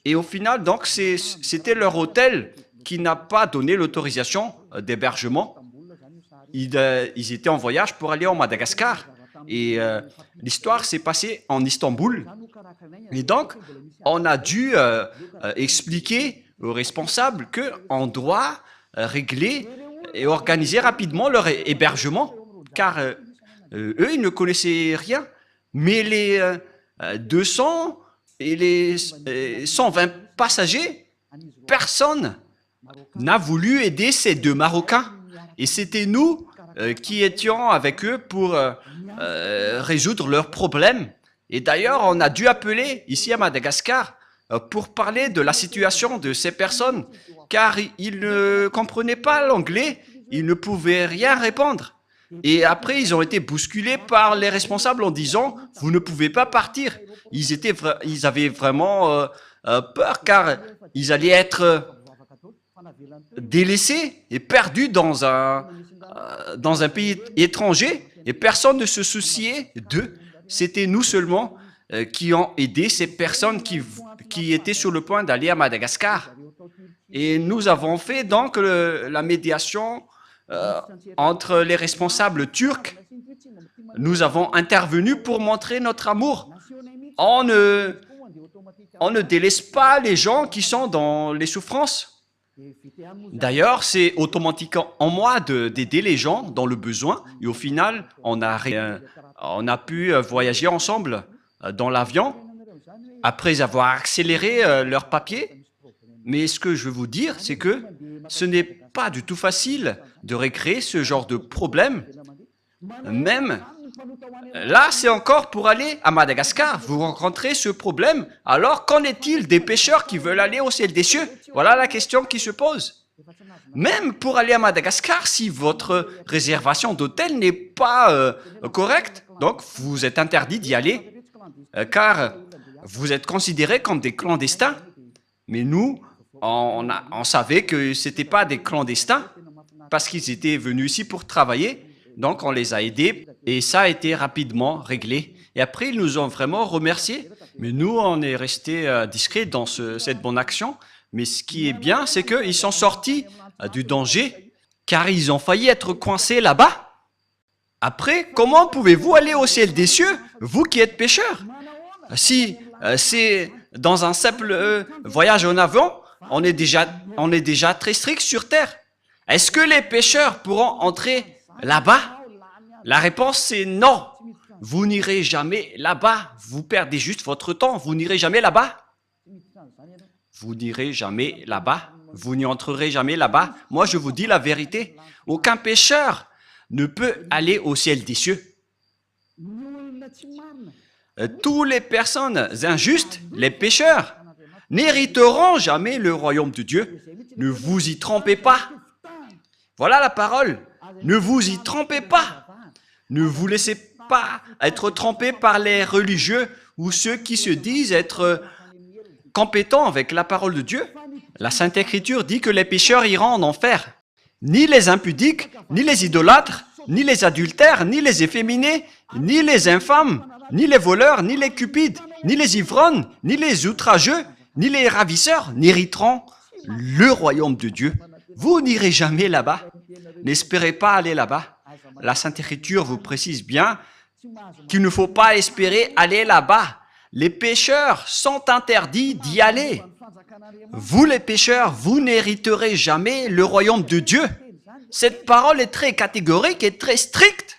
Et au final, donc, c'était leur hôtel qui n'a pas donné l'autorisation d'hébergement. Ils étaient en voyage pour aller en Madagascar. Et l'histoire s'est passée en Istanbul. Et donc, on a dû expliquer aux responsables qu'on doit régler et organiser rapidement leur hébergement, car eux, ils ne connaissaient rien. Mais les 200 et les 120 passagers, personne n'a voulu aider ces deux Marocains. Et c'était nous qui étions avec eux pour résoudre leurs problèmes. Et d'ailleurs, on a dû appeler ici à Madagascar pour parler de la situation de ces personnes, car ils ne comprenaient pas l'anglais, ils ne pouvaient rien répondre. Et après, ils ont été bousculés par les responsables en disant « Vous ne pouvez pas partir ». Ils avaient vraiment peur, car ils allaient être délaissés et perdus dans un pays étranger, et personne ne se souciait d'eux. C'était nous seulement qui ont aidé ces personnes qui étaient sur le point d'aller à Madagascar. Et nous avons fait donc la médiation entre les responsables turcs. Nous avons intervenu pour montrer notre amour. On ne délaisse pas les gens qui sont dans les souffrances. D'ailleurs, c'est automatique en moi d'aider les gens dans le besoin. Et au final, on a pu voyager ensemble dans l'avion après avoir accéléré leurs papiers. Mais ce que je veux vous dire, c'est que ce n'est pas du tout facile de recréer ce genre de problème. Même là, c'est encore pour aller à Madagascar. Vous rencontrez ce problème. Alors, qu'en est-il des pêcheurs qui veulent aller au ciel des cieux? Voilà la question qui se pose. Même pour aller à Madagascar, si votre réservation d'hôtel n'est pas correcte, donc vous êtes interdit d'y aller, car vous êtes considérés comme des clandestins. Mais nous, on savait que ce n'étaient pas des clandestins, parce qu'ils étaient venus ici pour travailler, donc on les a aidés, et ça a été rapidement réglé. Et après, ils nous ont vraiment remerciés, mais nous, on est restés discrets dans cette bonne action. Mais ce qui est bien, c'est qu'ils sont sortis du danger, car ils ont failli être coincés là-bas. Après, comment pouvez-vous aller au ciel des cieux, vous qui êtes pécheurs? Si c'est dans un simple voyage en avion, on est déjà très strict sur terre. Est-ce que les pécheurs pourront entrer là-bas? La réponse c'est non. Vous n'irez jamais là-bas. Vous perdez juste votre temps. Vous n'irez jamais là-bas. Vous n'irez jamais là-bas. Vous n'y entrerez jamais là-bas. Moi, je vous dis la vérité. Aucun pécheur ne peut aller au ciel des cieux. Toutes les personnes injustes, les pécheurs, n'hériteront jamais le royaume de Dieu. Ne vous y trompez pas. Voilà la parole. Ne vous y trompez pas. Ne vous laissez pas être trompés par les religieux ou ceux qui se disent être compétents avec la parole de Dieu. La Sainte Écriture dit que les pécheurs iront en enfer. Ni les impudiques, ni les idolâtres, ni les adultères, ni les efféminés, ni les infâmes, ni les voleurs, ni les cupides, ni les ivrognes, ni les outrageux, ni les ravisseurs n'hériteront le royaume de Dieu. Vous n'irez jamais là-bas. N'espérez pas aller là-bas. La Sainte Écriture vous précise bien qu'il ne faut pas espérer aller là-bas. Les pécheurs sont interdits d'y aller. Vous les pécheurs, vous n'hériterez jamais le royaume de Dieu. Cette parole est très catégorique et très stricte.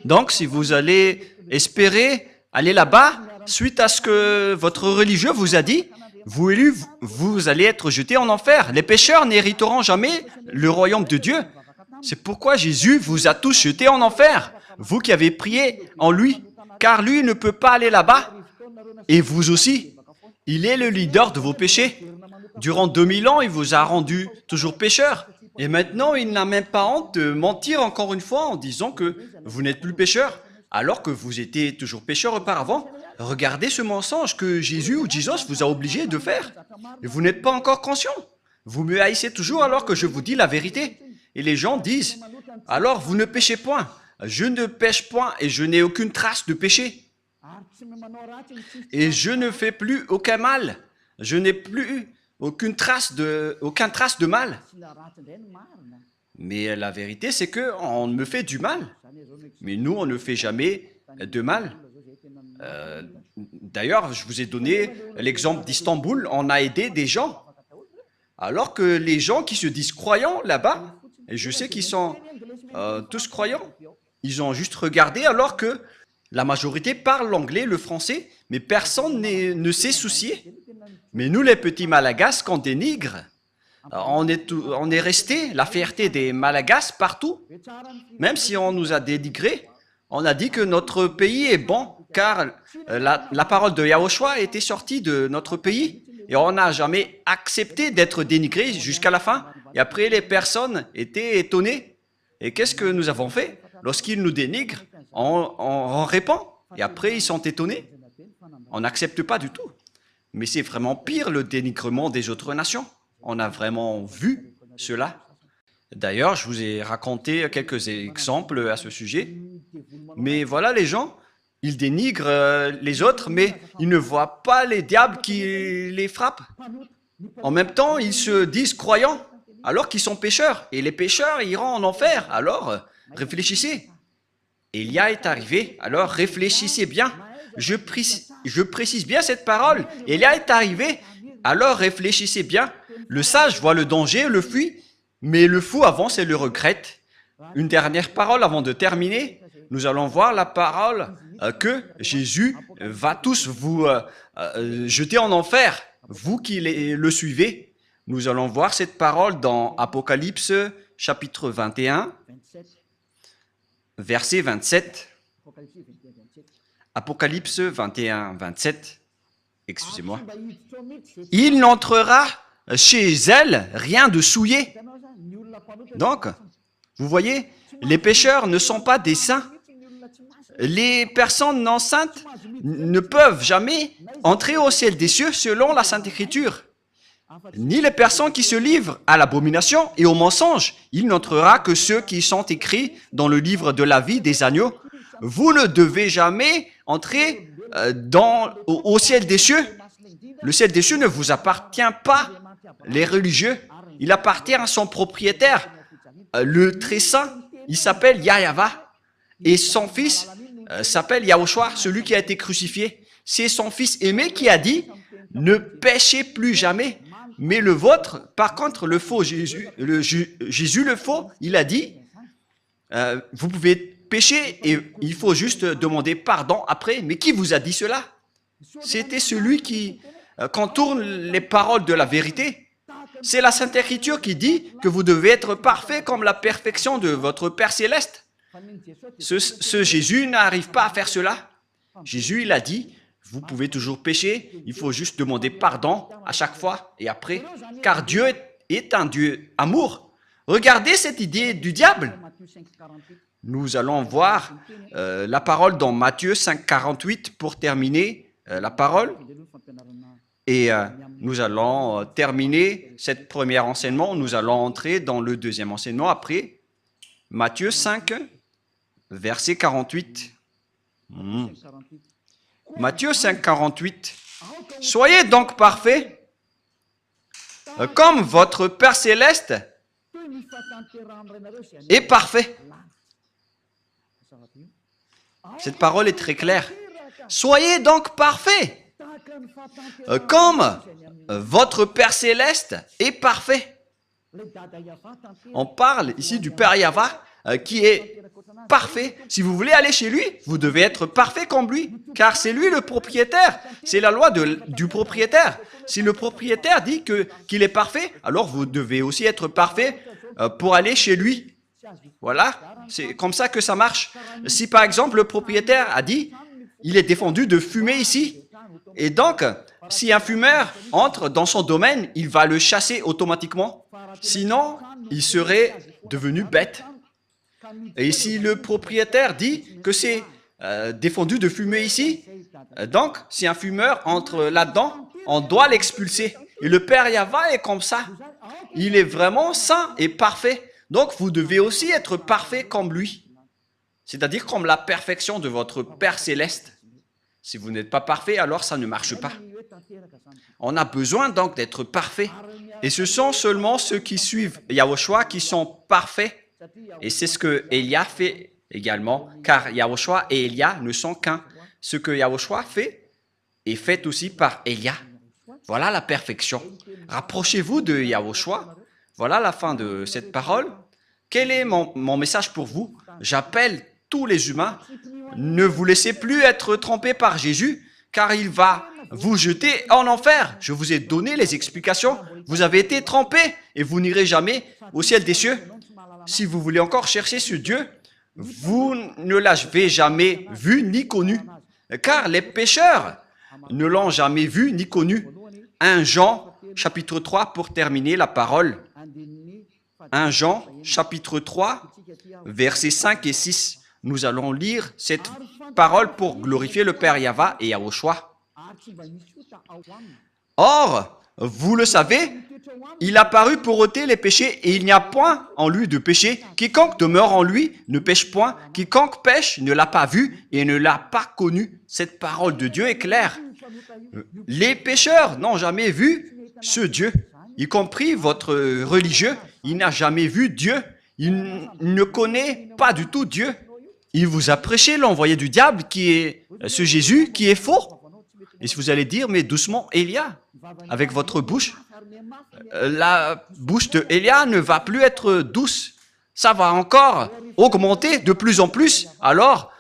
Donc, si vous allez espérer aller là-bas, suite à ce que votre religieux vous a dit, vous allez être jetés en enfer. Les pécheurs n'hériteront jamais le royaume de Dieu. C'est pourquoi Jésus vous a tous jetés en enfer, vous qui avez prié en lui, car lui ne peut pas aller là-bas, et vous aussi. Il est le leader de vos péchés. Durant 2000 ans, il vous a rendu toujours pécheur. Et maintenant, il n'a même pas honte de mentir encore une fois en disant que vous n'êtes plus pécheur, alors que vous étiez toujours pécheur auparavant. Regardez ce mensonge que Jésus ou Jesus vous a obligé de faire. Et vous n'êtes pas encore conscient. Vous me haïssez toujours alors que je vous dis la vérité. Et les gens disent, alors vous ne péchez point. Je ne pêche point et je n'ai aucune trace de péché. Et je ne fais plus aucun mal. Je n'ai plus aucune trace de mal. Mais la vérité, c'est qu'on me fait du mal. Mais nous, on ne fait jamais de mal. D'ailleurs, je vous ai donné l'exemple d'Istanbul. On a aidé des gens. Alors que les gens qui se disent croyants là-bas, et je sais qu'ils sont tous croyants, Ils ont juste regardé alors que la majorité parle l'anglais, le français, mais personne ne s'est soucié. Mais nous, les petits Malagasy, qu'on dénigre, on est resté la fierté des Malagasy partout. Même si on nous a dénigrés, on a dit que notre pays est bon, car la parole de Yahushua était sortie de notre pays. Et on n'a jamais accepté d'être dénigré jusqu'à la fin. Et après, les personnes étaient étonnées. Et qu'est-ce que nous avons fait? Lorsqu'ils nous dénigrent, on répond. Et après, ils sont étonnés. On n'accepte pas du tout. Mais c'est vraiment pire le dénigrement des autres nations. On a vraiment vu cela. D'ailleurs, je vous ai raconté quelques exemples à ce sujet. Mais voilà, les gens, ils dénigrent les autres, mais ils ne voient pas les diables qui les frappent. En même temps, ils se disent croyants, alors qu'ils sont pécheurs. Et les pécheurs iront en enfer. Alors, réfléchissez. Élia est arrivé, alors réfléchissez bien. Je précise bien cette parole. Élia est arrivé, alors réfléchissez bien. Le sage voit le danger, le fuit, mais le fou avance et le regrette. Une dernière parole avant de terminer. Nous allons voir la parole que Jésus va tous vous jeter en enfer, vous qui le suivez. Nous allons voir cette parole dans Apocalypse chapitre 21, verset 27. Apocalypse 21, 27. Excusez-moi. Il n'entrera chez elle rien de souillé. Donc, vous voyez, les pécheurs ne sont pas des saints. Les personnes non saintes ne peuvent jamais entrer au ciel des cieux selon la Sainte Écriture. Ni les personnes qui se livrent à l'abomination et au mensonge. Il n'entrera que ceux qui sont écrits dans le livre de la vie des agneaux. Vous ne devez jamais entrer au ciel des cieux. Le ciel des cieux ne vous appartient pas, les religieux. Il appartient à son propriétaire, le très saint. Il s'appelle Yahava. Et son fils s'appelle Yahushua, celui qui a été crucifié. C'est son fils aimé qui a dit « Ne péchez plus jamais ». Mais le vôtre, par contre, le faux Jésus, Jésus le faux, il a dit vous pouvez pécher et il faut juste demander pardon après. Mais qui vous a dit cela? C'était celui qui contourne les paroles de la vérité. C'est la Sainte Écriture qui dit que vous devez être parfait comme la perfection de votre Père Céleste. Ce Jésus n'arrive pas à faire cela. Jésus, il a dit, vous pouvez toujours pécher, il faut juste demander pardon à chaque fois et après, car Dieu est un Dieu amour. Regardez cette idée du diable. Nous allons voir la parole dans Matthieu 5, 48 pour terminer la parole. Et nous allons terminer cette première enseignement. Nous allons entrer dans le deuxième enseignement après. Matthieu 5, verset 48. Matthieu 5, 48. Soyez donc parfaits, comme votre Père Céleste est parfait. Cette parole est très claire. Soyez donc parfaits, comme votre Père Céleste est parfait. On parle ici du Père Yahva qui est parfait. Si vous voulez aller chez lui, vous devez être parfait comme lui, car c'est lui le propriétaire. C'est la loi du propriétaire. Si le propriétaire dit qu'il est parfait, alors vous devez aussi être parfait pour aller chez lui. Voilà, c'est comme ça que ça marche. Si par exemple le propriétaire a dit, il est défendu de fumer ici, et donc si un fumeur entre dans son domaine, il va le chasser automatiquement. Sinon, il serait devenu bête. Et si le propriétaire dit que c'est défendu de fumer ici, donc si un fumeur entre là-dedans, on doit l'expulser. Et le Père Yahva est comme ça. Il est vraiment saint et parfait. Donc vous devez aussi être parfait comme lui. C'est-à-dire comme la perfection de votre Père Céleste. Si vous n'êtes pas parfait, alors ça ne marche pas. On a besoin donc d'être parfait. Et ce sont seulement ceux qui suivent Yahushua qui sont parfaits. Et c'est ce que Élia fait également, car Yahushua et Élia ne sont qu'un. Ce que Yahushua fait est fait aussi par Élia. Voilà la perfection. Rapprochez-vous de Yahushua. Voilà la fin de cette parole. Quel est mon message pour vous? J'appelle tous les humains, ne vous laissez plus être trompés par Jésus, car il va vous jeter en enfer. Je vous ai donné les explications. Vous avez été trompés et vous n'irez jamais au ciel des cieux. Si vous voulez encore chercher ce Dieu, vous ne l'avez jamais vu ni connu, car les pécheurs ne l'ont jamais vu ni connu. 1 Jean, chapitre 3, pour terminer la parole. 1 Jean, chapitre 3, versets 5 et 6. Nous allons lire cette parole pour glorifier le Père Yahva et Yahushua. Or, vous le savez, il a paru pour ôter les péchés et il n'y a point en lui de péché. Quiconque demeure en lui ne pêche point. Quiconque pêche ne l'a pas vu et ne l'a pas connu. Cette parole de Dieu est claire. Les pécheurs n'ont jamais vu ce Dieu, y compris votre religieux. Il n'a jamais vu Dieu. Il ne connaît pas du tout Dieu. Il vous a prêché l'envoyé du diable qui est ce Jésus qui est faux. Et si vous allez dire, mais doucement, Élia, avec votre bouche, la bouche de Élia ne va plus être douce. Ça va encore augmenter de plus en plus. Alors,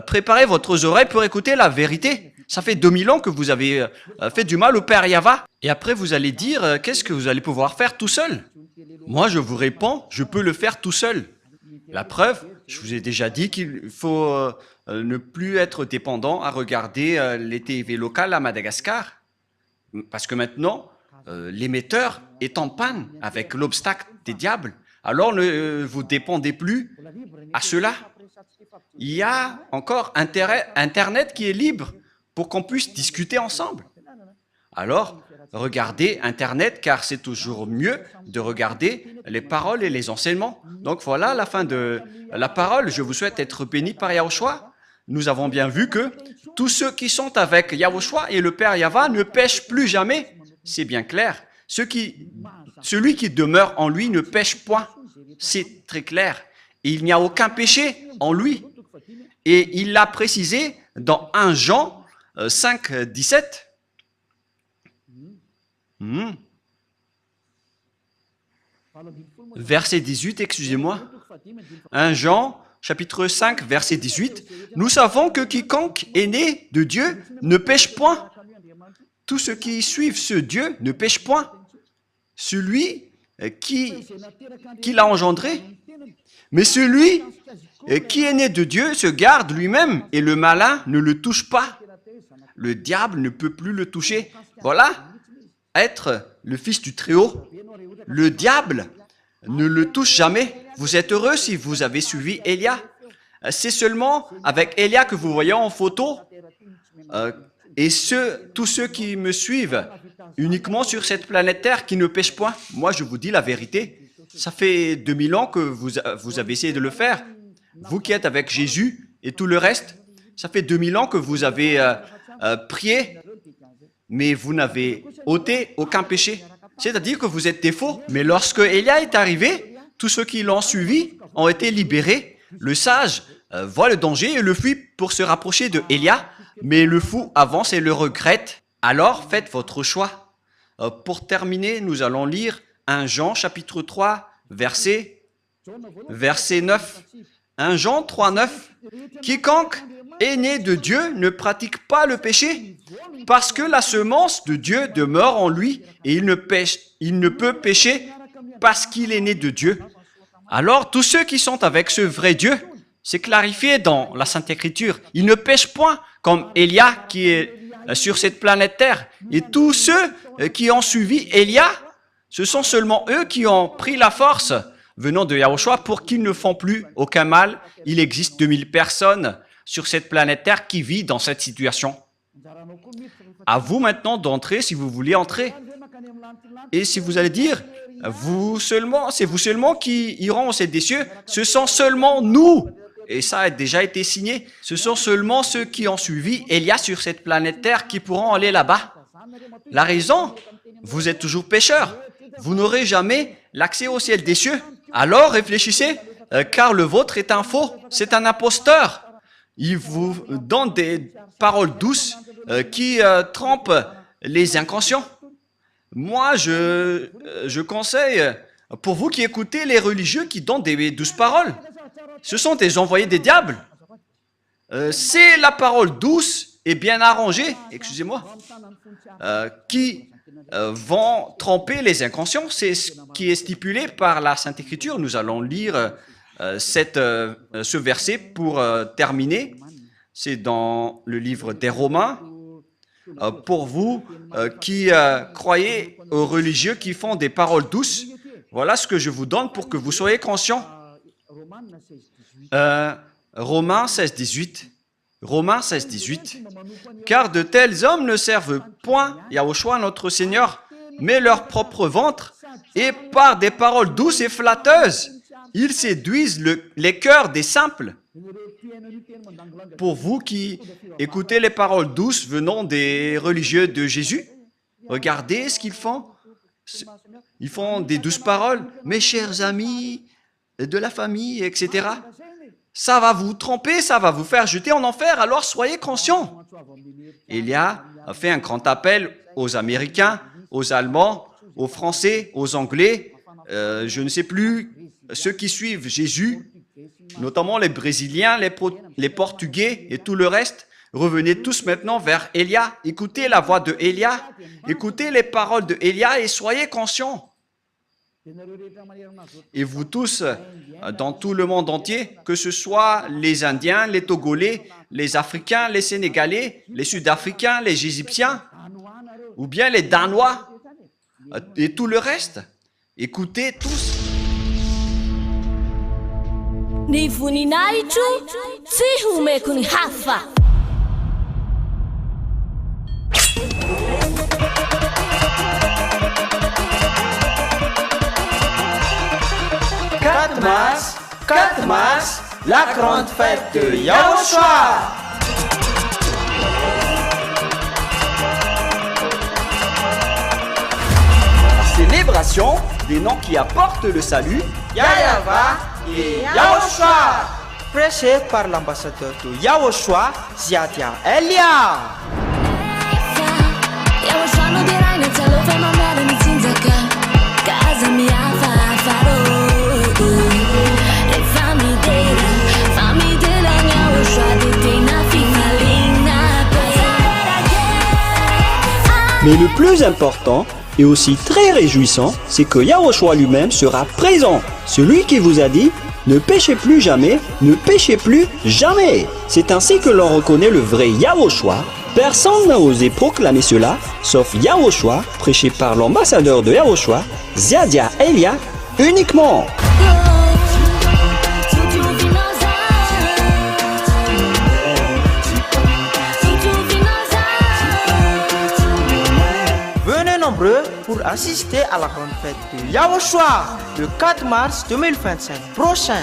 préparez votre oreille pour écouter la vérité. Ça fait 2000 ans que vous avez fait du mal au Père Yahva. Et après, vous allez dire, qu'est-ce que vous allez pouvoir faire tout seul? Moi, je vous réponds, je peux le faire tout seul. La preuve, je vous ai déjà dit qu'il faut ne plus être dépendant à regarder les TV locales à Madagascar. Parce que maintenant, l'émetteur est en panne avec l'obstacle des diables. Alors ne vous dépendez plus à cela. Il y a encore Internet qui est libre pour qu'on puisse discuter ensemble. Alors, regardez Internet car c'est toujours mieux de regarder les paroles et les enseignements. Donc voilà la fin de la parole. Je vous souhaite être bénis par Yahushua. Nous avons bien vu que tous ceux qui sont avec Yahushua et le Père Yahva ne pêchent plus jamais. C'est bien clair. Celui qui demeure en lui ne pêche point. C'est très clair. Et il n'y a aucun péché en lui. Et il l'a précisé dans 1 Jean 5, 17. Verset 18, excusez-moi. 1 Jean, chapitre 5, verset 18. Nous savons que quiconque est né de Dieu ne pêche point. Tous ceux qui suivent ce Dieu ne pêchent point. Celui qui l'a engendré. Mais celui qui est né de Dieu se garde lui-même et le malin ne le touche pas. Le diable ne peut plus le toucher. Voilà, être le fils du Très-Haut. Le diable ne le touche jamais. Vous êtes heureux si vous avez suivi Élia. C'est seulement avec Élia que vous voyez en photo. Et tous ceux qui me suivent uniquement sur cette planète Terre qui ne pêchent point. Moi, je vous dis la vérité. Ça fait 2000 ans que vous avez essayé de le faire. Vous qui êtes avec Jésus et tout le reste, ça fait 2000 ans que vous avez prié, mais vous n'avez ôté aucun péché. C'est-à-dire que vous êtes des faux. Mais lorsque Élia est arrivé, tous ceux qui l'ont suivi ont été libérés. Le sage voit le danger et le fuit pour se rapprocher de Élia, mais le fou avance et le regrette. Alors faites votre choix. Pour terminer, nous allons lire 1 Jean chapitre 3, verset 9. 1 Jean 3, 9. Quiconque est né de Dieu ne pratique pas le péché, parce que la semence de Dieu demeure en lui et il ne peut pécher parce qu'il est né de Dieu. Alors tous ceux qui sont avec ce vrai Dieu, c'est clarifié dans la Sainte Écriture, ils ne pêchent point comme Élia qui est sur cette planète Terre. Et tous ceux qui ont suivi Élia, ce sont seulement eux qui ont pris la force venant de Yahushua pour qu'ils ne font plus aucun mal. Il existe 2000 personnes sur cette planète Terre qui vivent dans cette situation. À vous maintenant d'entrer si vous voulez entrer. Et si vous allez dire, c'est vous seulement qui iront au ciel des cieux, ce sont seulement nous. Et ça a déjà été signé. Ce sont seulement ceux qui ont suivi Élia sur cette planète Terre qui pourront aller là-bas. La raison, vous êtes toujours pécheurs. Vous n'aurez jamais l'accès au ciel des cieux. Alors réfléchissez, car le vôtre est un faux, c'est un imposteur. Il vous donne des paroles douces qui trompent les inconscients. Moi, je conseille, pour vous qui écoutez les religieux qui donnent des douces paroles, ce sont des envoyés des diables. c'est la parole douce et bien arrangée, excusez-moi, qui vont tromper les inconscients. C'est ce qui est stipulé par la Sainte Écriture. Nous allons lire ce verset pour terminer. C'est dans le livre des Romains. Pour vous qui croyez aux religieux qui font des paroles douces, voilà ce que je vous donne pour que vous soyez conscients. Romains 16, 18. Romains 16, 18. Car de tels hommes ne servent point Yahushua notre Seigneur, mais leur propre ventre, et par des paroles douces et flatteuses, ils séduisent les cœurs des simples. Pour vous qui écoutez les paroles douces venant des religieux de Jésus, regardez ce qu'ils font. Ils font des douces paroles. Mes chers amis, de la famille, etc. Ça va vous tromper, ça va vous faire jeter en enfer, alors soyez conscients. Élia a fait un grand appel aux Américains, aux Allemands, aux Français, aux Anglais, je ne sais plus, ceux qui suivent Jésus, notamment les Brésiliens, les Portugais et tout le reste. Revenez tous maintenant vers Élia. Écoutez la voix de Élia. Écoutez les paroles de Élia et soyez conscients. Et vous tous, dans tout le monde entier, que ce soit les Indiens, les Togolais, les Africains, les Sénégalais, les Sud-Africains, les Égyptiens, ou bien les Danois, et tout le reste, écoutez tous. Ni voninahitro tsy homeko ny hafa. « 4 mars, la grande fête de Yahushua. Célébration des noms qui apportent le salut, Yahava et Yahushua. Prêché par l'ambassadeur de Yahushua, Ziadia Elia. Yahushua no dirai na telo fenomeno ni tsinzaka. Kaza mi afa faro. mais le plus important et aussi très réjouissant, c'est que Yahushua lui-même sera présent. Celui qui vous a dit « Ne péchez plus jamais, ne péchez plus jamais ». C'est ainsi que l'on reconnaît le vrai Yahushua. Personne n'a osé proclamer cela, sauf Yahushua, prêché par l'ambassadeur de Yahushua, Ziadia Elia, uniquement. Pour assister à la grande fête de Yahushua le 4 mars 2025 prochain.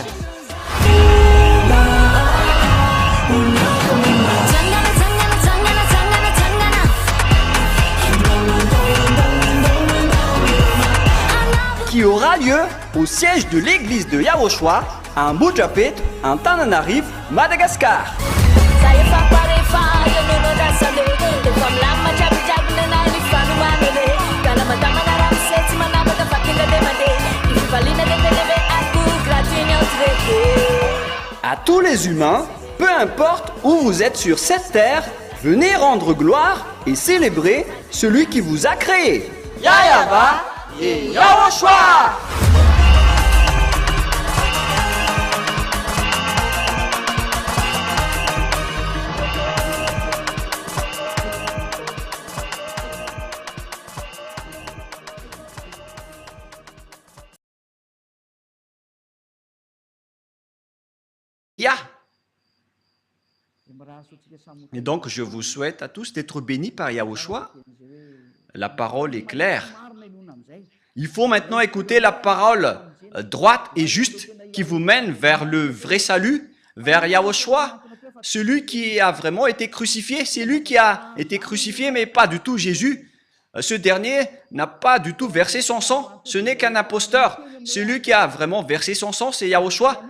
Qui aura lieu au siège de l'église de Yahushua à Mbujapet, en Tananarive, Madagascar. À tous les humains, peu importe où vous êtes sur cette terre, venez rendre gloire et célébrer celui qui vous a créé. Yahava et Yahushua. Et donc, je vous souhaite à tous d'être bénis par Yahushua. La parole est claire. Il faut maintenant écouter la parole droite et juste qui vous mène vers le vrai salut, vers Yahushua, celui qui a vraiment été crucifié. C'est lui qui a été crucifié, mais pas du tout Jésus. Ce dernier n'a pas du tout versé son sang. Ce n'est qu'un imposteur. Celui qui a vraiment versé son sang, c'est Yahushua,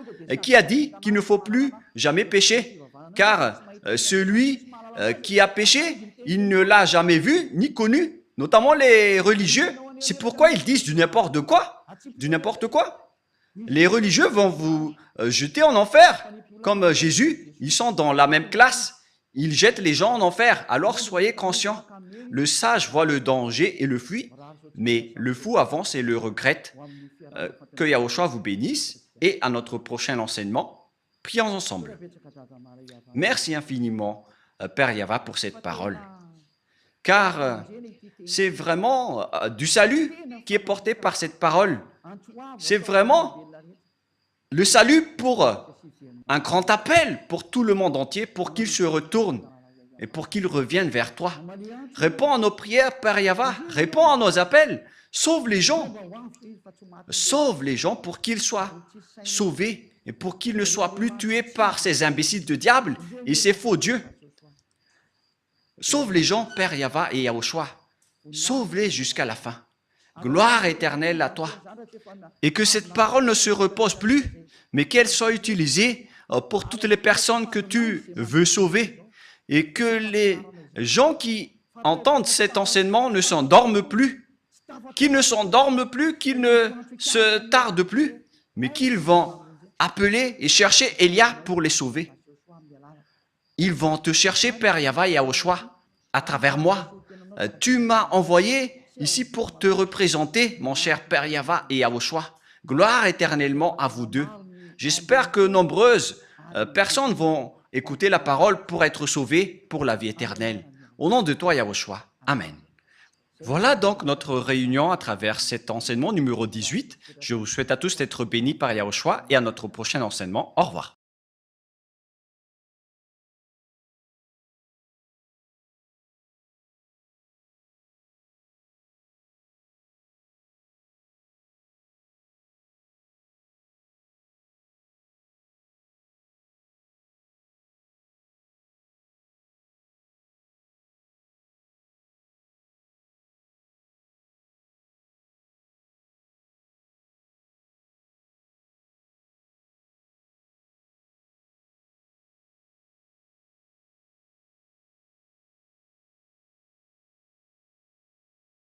qui a dit qu'il ne faut plus jamais pécher. Car celui qui a péché, il ne l'a jamais vu ni connu, notamment les religieux. C'est pourquoi ils disent du n'importe quoi. Du n'importe quoi. Les religieux vont vous jeter en enfer. Comme Jésus, ils sont dans la même classe, ils jettent les gens en enfer. Alors soyez conscients. Le sage voit le danger et le fuit, mais le fou avance et le regrette. Que Yahushua vous bénisse et à notre prochain enseignement, prions ensemble. Merci infiniment, Père Yava, pour cette parole. Car c'est vraiment du salut qui est porté par cette parole. C'est vraiment le salut pour un grand appel pour tout le monde entier, pour qu'il se retourne et pour qu'il revienne vers toi. Réponds à nos prières, Père Yava. Réponds à nos appels. Sauve les gens. Sauve les gens pour qu'ils soient sauvés et pour qu'ils ne soient plus tués par ces imbéciles de diable et ces faux dieux. Sauve les gens, Père Yava et Yahushua. Sauve-les jusqu'à la fin. Gloire éternelle à toi. Et que cette parole ne se repose plus, mais qu'elle soit utilisée pour toutes les personnes que tu veux sauver. Et que les gens qui entendent cet enseignement ne s'endorment plus, qu'ils ne s'endorment plus, qu'ils ne se tardent plus, mais qu'ils vont appeler et chercher Elia pour les sauver. Ils vont te chercher, Père Yava et Yahushua, à travers moi. Tu m'as envoyé ici pour te représenter, mon cher Père Yava et Yahushua. Gloire éternellement à vous deux. J'espère que nombreuses personnes vont écouter la parole pour être sauvées pour la vie éternelle. Au nom de toi, Yahushua. Amen. Voilà donc notre réunion à travers cet enseignement numéro 18. Je vous souhaite à tous d'être bénis par Yahushua et à notre prochain enseignement. Au revoir.